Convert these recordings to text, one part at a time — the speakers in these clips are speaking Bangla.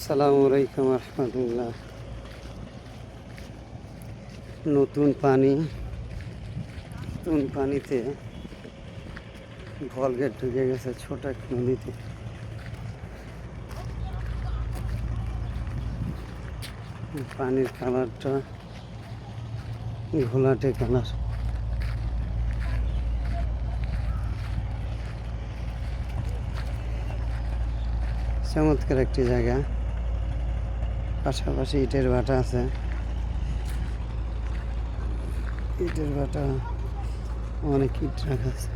আসসালামু আলাইকুম রহমতুল্লাহ। নতুন পানিতে ভলগেট ঢুকে গেছে ছোট এক নদীতে। পানির কালারটা ঘোলাটে কালার। চমৎকার একটি জায়গা, পাশাপাশি ইটের ভাটা আছে। ইটের ভাটা অনেক ইট রাখা আছে।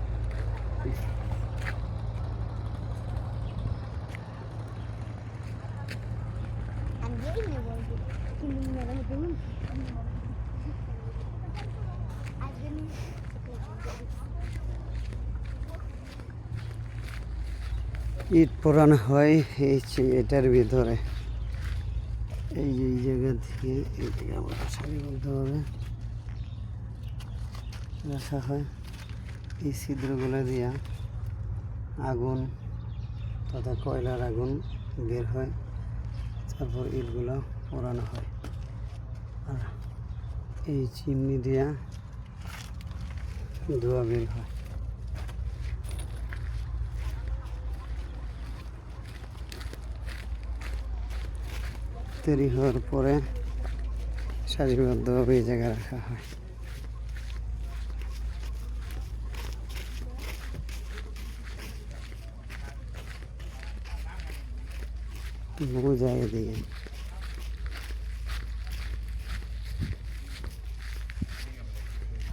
ইট পোড়ানো হয় এটার ভিতরে। এই জায়গা থেকে এই দিকে আবার সারিবদ্ধ হবে রাখা হয়। এই ছিদ্রগুলো দিয়া আগুন তথা কয়লার আগুন বের হয়, তারপর ইটগুলো পোড়ানো হয়। আর এই চিমনি দিয়া ধোঁয়া বের হয়। তৈরি হওয়ার পরে সারিবদ্ধভাবে এই জায়গায় রাখা হয়। বুঝাই এদিকে